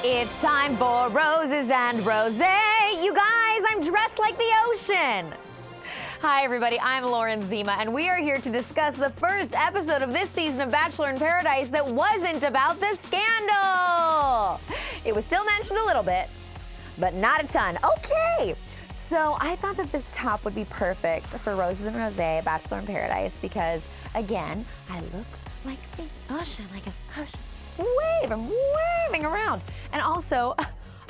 It's time for Roses and Rosé. You guys, I'm dressed like the ocean. Hi, everybody. I'm Lauren Zima, and we are here to discuss the first episode of this season of Bachelor in Paradise that wasn't about the scandal. It was still mentioned a little bit, but not a ton. Okay. So I thought that this top would be perfect for Roses and Rosé, Bachelor in Paradise, because, again, I look like the ocean, like an ocean wave. I'm waving around. And also,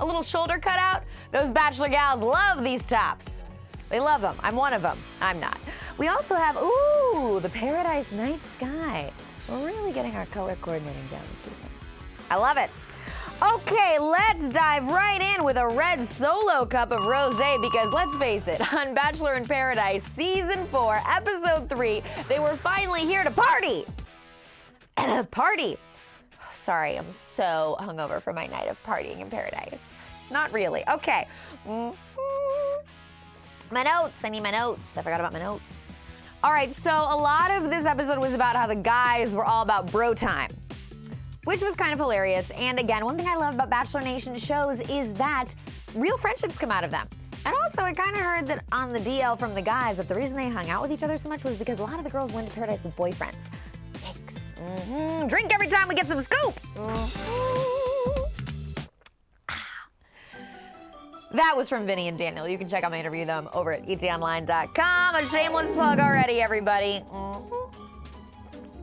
a little shoulder cutout. Those Bachelor gals love these tops. They love them. I'm one of them. I'm not. We also have, ooh, the Paradise Night Sky. We're really getting our color coordinating down this evening. I love it. Okay, let's dive right in with a red solo cup of rosé because let's face it, on Bachelor in Paradise Season 4, Episode 3, they were finally here to party. Party. Sorry, I'm so hungover from my night of partying in paradise. Not really. Okay. My notes. I need my notes. I forgot about my notes. All right, so a lot of this episode was about how the guys were all about bro time, which was kind of hilarious. And again, one thing I love about Bachelor Nation shows is that real friendships come out of them. And also, I kind of heard that on the DL from the guys that the reason they hung out with each other so much was because a lot of the girls went to paradise with boyfriends. Yikes. Drink every time we get some scoop. That was from Vinny and Daniel. You can check out my interview with them over at etonline.com. A shameless plug already, everybody.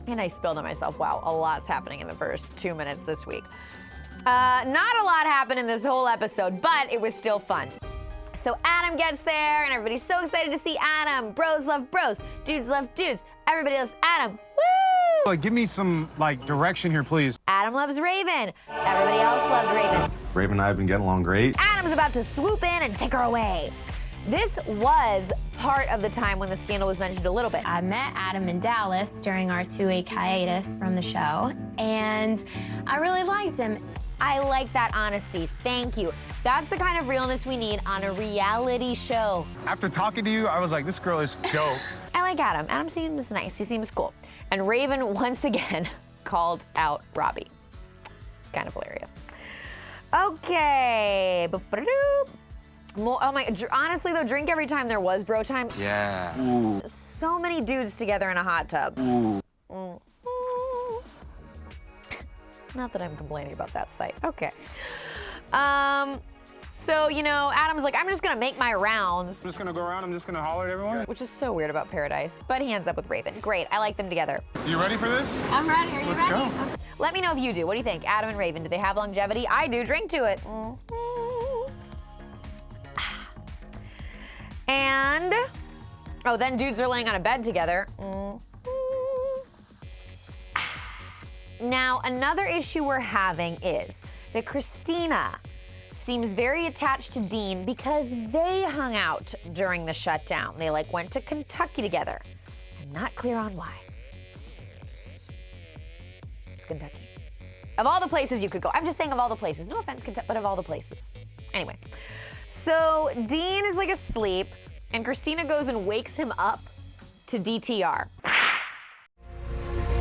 And I spilled on myself. Wow, a lot's happening in the first 2 minutes this week. Not a lot happened in this whole episode, but it was still fun. So Adam gets there, and everybody's so excited to see Adam. Bros love bros. Dudes love dudes. Everybody loves Adam. Woo! Give me some, direction here, please. Adam loves Raven. Everybody else loved Raven. Raven and I have been getting along great. Adam's about to swoop in and take her away. This was part of the time when the scandal was mentioned a little bit. I met Adam in Dallas during our 2-week hiatus from the show, and I really liked him. I like that honesty. Thank you. That's the kind of realness we need on a reality show. After talking to you, I was like, this girl is dope. I like Adam. Adam seems nice. He seems cool. And Raven, once again, called out Robbie. Kind of hilarious. Okay. Oh my, honestly though, drink every time there was bro time. Yeah. Ooh. So many dudes together in a hot tub. Ooh. Not that I'm complaining about that site. Okay. So, Adam's like, I'm just gonna make my rounds. I'm just gonna go around, I'm just gonna holler at everyone. Which is so weird about Paradise, but he ends up with Raven. Great, I like them together. You ready for this? I'm ready. Are you Let's ready? go. Let me know if you do. What do you think? Adam and Raven, do they have longevity? I do. Drink to it. And, then dudes are laying on a bed together. Now, another issue we're having is that Kristina seems very attached to Dean because they hung out during the shutdown. They went to Kentucky together. I'm not clear on why. It's Kentucky. Of all the places you could go. I'm just saying of all the places. No offense, Kentucky, but of all the places. Anyway, so Dean is asleep, and Kristina goes and wakes him up to DTR.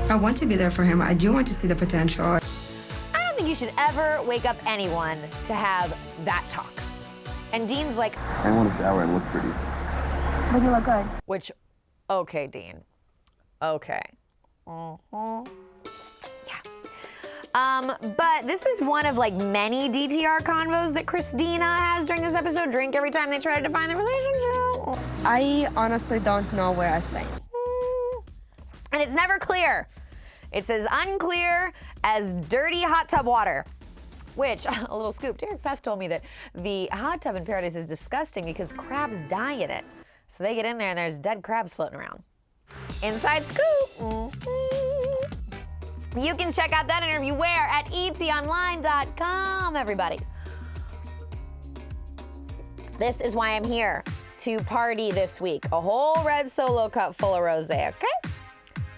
I want to be there for him. I do want to see the potential. I don't think you should ever wake up anyone to have that talk. And Dean's like, I want to shower and look pretty. But you look good. which, okay, Dean. Okay. But this is one of many DTR convos that Kristina has during this episode. Drink every time they try to define the relationship. I honestly don't know where I stand. And it's never clear. It's as unclear as dirty hot tub water. Which, a little scoop, Derek Beth told me that the hot tub in Paradise is disgusting because crabs die in it. So they get in there and there's dead crabs floating around. Inside scoop. You can check out that interview where? At etonline.com, everybody. This is why I'm here, to party this week. A whole red solo cup full of rosé, okay?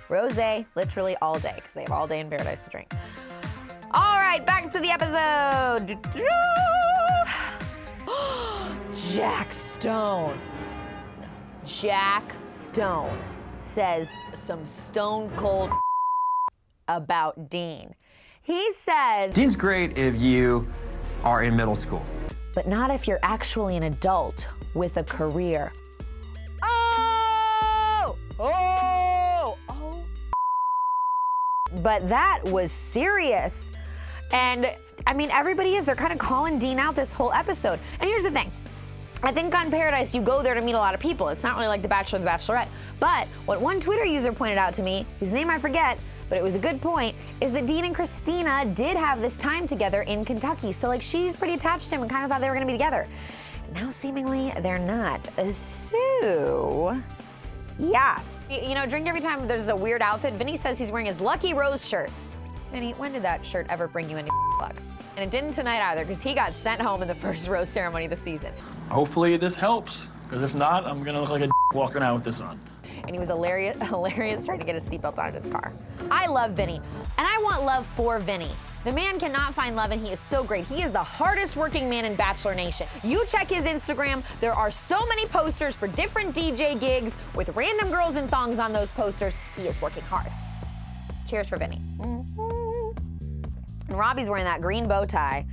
Rosé, literally all day, because they have all day in Paradise to drink. All right, back to the episode. Jack Stone. Jack Stone says some stone cold about Dean. He says, Dean's great if you are in middle school. But not if you're actually an adult with a career. Oh! But that was serious. And I mean, everybody is. They're kind of calling Dean out this whole episode. And here's the thing. I think on Paradise, you go there to meet a lot of people. It's not really like The Bachelor or The Bachelorette. But what one Twitter user pointed out to me, whose name I forget, but it was a good point, is that Dean and Kristina did have this time together in Kentucky. So like she's pretty attached to him and kind of thought they were gonna be together. Now seemingly they're not. So, yeah. You know, drink every time there's a weird outfit. Vinny says he's wearing his Lucky Rose shirt. Vinny, when did that shirt ever bring you any luck? And it didn't tonight either, because he got sent home in the first rose ceremony of the season. Hopefully this helps, because if not, I'm gonna look like a walking out with this on. And he was hilarious trying to get his seatbelt on in his car. I love Vinny, and I want love for Vinny. The man cannot find love, and he is so great. He is the hardest working man in Bachelor Nation. You check his Instagram, there are so many posters for different DJ gigs with random girls in thongs on those posters. He is working hard. Cheers for Vinny. And Robbie's wearing that green bow tie.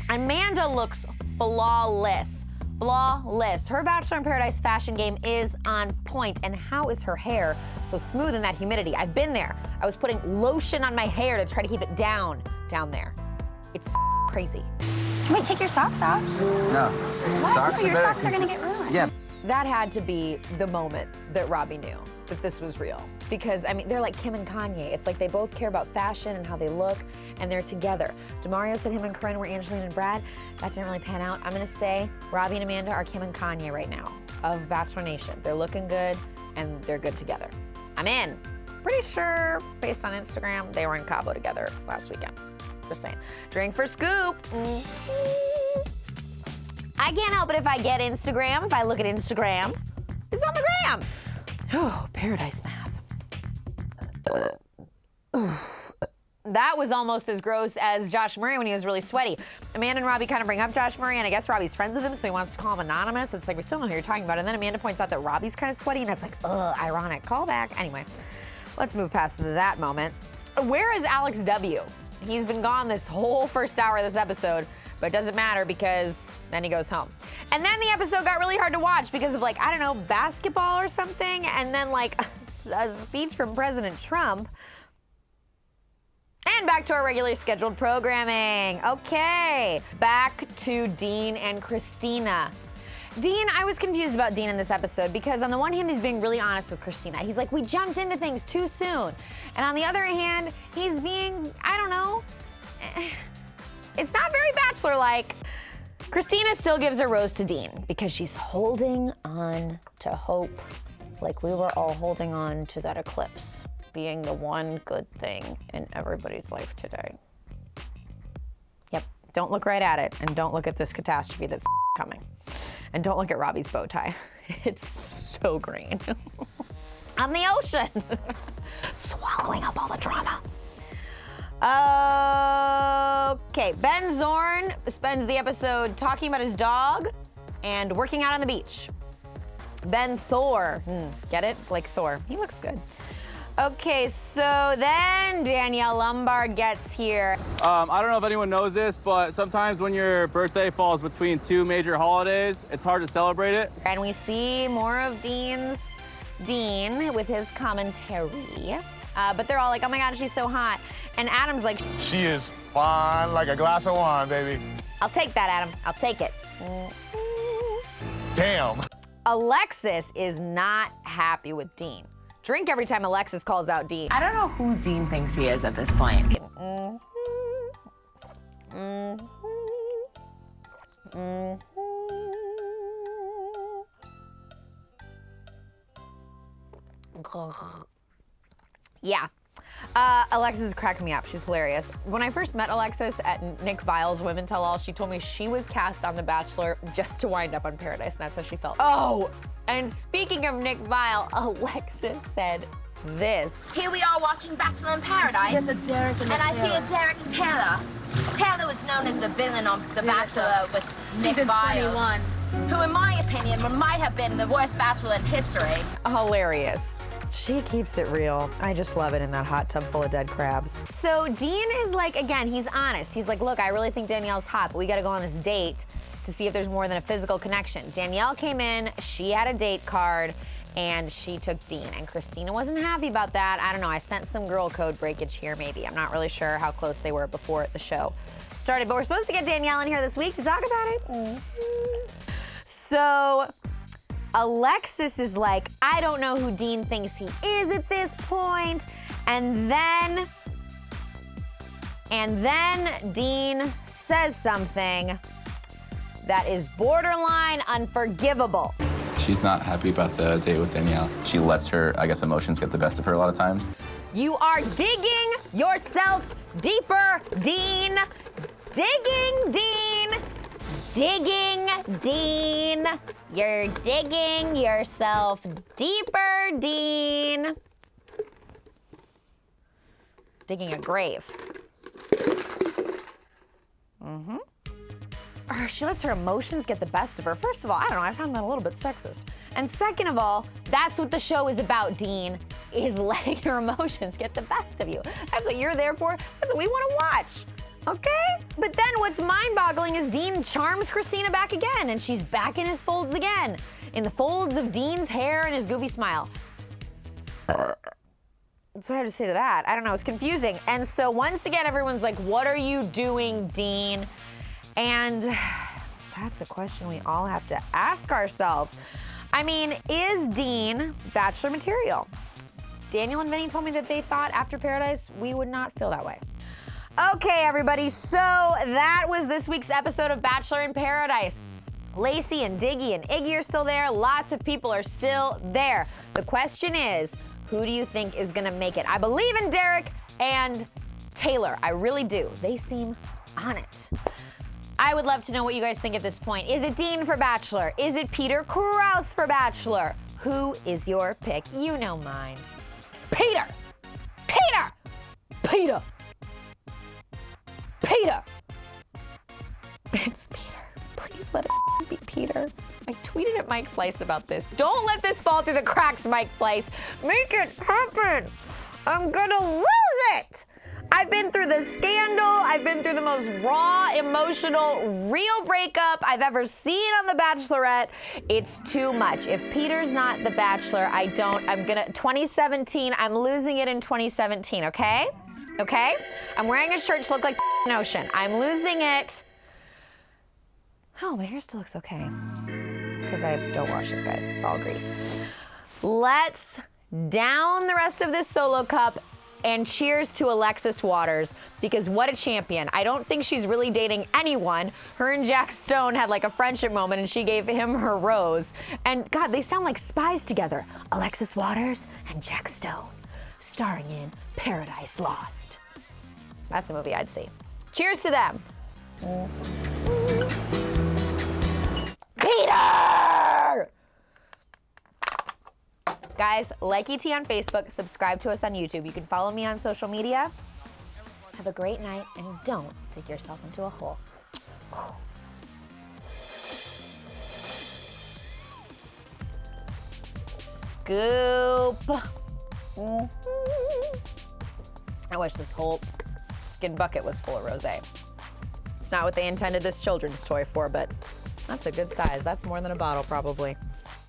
Amanda looks flawless. Flawless. Her Bachelor in Paradise fashion game is on point. And how is her hair so smooth in that humidity? I've been there. I was putting lotion on my hair to try to keep it down there. It's crazy. Wait, take your socks off. No. What? Your socks are gonna get ruined. Yeah. That had to be the moment that Robbie knew that this was real. Because, I mean, they're like Kim and Kanye. It's like they both care about fashion and how they look, and they're together. DeMario said him and Corinne were Angelina and Brad. That didn't really pan out. I'm gonna say Robbie and Amanda are Kim and Kanye right now of Bachelor Nation. They're looking good, and they're good together. I'm in. Pretty sure, based on Instagram, they were in Cabo together last weekend. Just saying. Drink for scoop. I can't help it if I get Instagram, if I look at Instagram. It's on the gram. Oh, Paradise math. That was almost as gross as Josh Murray when he was really sweaty. Amanda and Robbie kind of bring up Josh Murray, and I guess Robbie's friends with him, so he wants to call him anonymous. It's like, we still know who you're talking about. And then Amanda points out that Robbie's kind of sweaty, and it's like, ugh, ironic callback. Anyway, let's move past that moment. Where is Alex W? He's been gone this whole first hour of this episode, but it doesn't matter because then he goes home. And then the episode got really hard to watch because of, like, I don't know, basketball or something, and then, like, a speech from President Trump. And back to our regularly scheduled programming. Okay, back to Dean and Kristina. Dean, I was confused about Dean in this episode because on the one hand, he's being really honest with Kristina. He's like, we jumped into things too soon. And on the other hand, he's being, I don't know, it's not very Bachelor-like. Kristina still gives a rose to Dean because she's holding on to hope, like we were all holding on to that eclipse being the one good thing in everybody's life today. Yep, don't look right at it, and don't look at this catastrophe that's coming. And don't look at Robbie's bow tie. It's so green. On the ocean. Swallowing up all the drama. Okay, Ben Zorn spends the episode talking about his dog and working out on the beach. Ben Thor, get it? Like Thor, he looks good. Okay, so then Danielle Lombard gets here. I don't know if anyone knows this, but sometimes when your birthday falls between two major holidays, it's hard to celebrate it. And we see more of Dean with his commentary. But they're all like, oh my God, she's so hot. And Adam's like, She is fine like a glass of wine, baby. I'll take that, Adam. I'll take it. Damn. Alexis is not happy with Dean. Drink every time Alexis calls out Dean. I don't know who Dean thinks he is at this point. Yeah. Alexis is cracking me up. She's hilarious. When I first met Alexis at Nick Vile's Women Tell All, she told me she was cast on The Bachelor just to wind up on Paradise, and that's how she felt. Oh, and speaking of Nick Vile, Alexis said this. Here we are watching Bachelor in Paradise, and I see a Derek Taylor. Taylor was known as the villain on The Bachelor with Nick Vile, who in my opinion might have been the worst Bachelor in history. Hilarious. She keeps it real. I just love it in that hot tub full of dead crabs. So Dean is like, again, he's honest. He's like, look, I really think Danielle's hot, but we gotta go on this date to see if there's more than a physical connection. Danielle came in, she had a date card, and she took Dean. And Kristina wasn't happy about that. I don't know, I sensed some girl code breakage here maybe. I'm not really sure how close they were before the show started, but we're supposed to get Danielle in here this week to talk about it. So Alexis is like, I don't know who Dean thinks he is at this point. And then Dean says something that is borderline unforgivable. She's not happy about the date with Danielle. She lets her, I guess, emotions get the best of her a lot of times. You are digging yourself deeper, Dean. Digging, Dean. Digging, Dean. You're digging yourself deeper, Dean. Digging a grave. Or she lets her emotions get the best of her. First of all, I don't know, I found that a little bit sexist. And second of all, that's what the show is about, Dean, is letting your emotions get the best of you. That's what you're there for. That's what we want to watch. Okay? But then what's mind-boggling is Dean charms Kristina back again, and she's back in his folds again. In the folds of Dean's hair and his goofy smile. It's hard to say to that. I don't know, it's confusing. And so once again, everyone's like, what are you doing, Dean? And that's a question we all have to ask ourselves. I mean, is Dean Bachelor material? Daniel and Vinny told me that they thought after Paradise we would not feel that way. Okay, everybody, so that was this week's episode of Bachelor in Paradise. Lacey and Diggy and Iggy are still there. Lots of people are still there. The question is, who do you think is gonna make it? I believe in Derek and Taylor. I really do. They seem on it. I would love to know what you guys think at this point. Is it Dean for Bachelor? Is it Peter Kraus for Bachelor? Who is your pick? You know mine. Peter! Peter! Peter! Peter! It's Peter. Please let it be Peter. I tweeted at Mike Fleiss about this. Don't let this fall through the cracks, Mike Fleiss. Make it happen. I'm gonna lose it. I've been through the scandal. I've been through the most raw, emotional, real breakup I've ever seen on The Bachelorette. It's too much. If Peter's not The Bachelor, 2017, I'm losing it in 2017, okay? Okay? I'm wearing a shirt to look like an ocean. I'm losing it. Oh, my hair still looks okay. It's because I don't wash it, guys. It's all grease. Let's down the rest of this solo cup and cheers to Alexis Waters, because what a champion. I don't think she's really dating anyone. Her and Jack Stone had like a friendship moment and she gave him her rose. And God, they sound like spies together. Alexis Waters and Jack Stone, starring in Paradise Lost. That's a movie I'd see. Cheers to them. Peter! Guys, like ET on Facebook, subscribe to us on YouTube. You can follow me on social media. Have a great night, and don't dig yourself into a hole. Scoop. I wish this whole fucking bucket was full of rosé. It's not what they intended this children's toy for, but that's a good size. That's more than a bottle, probably.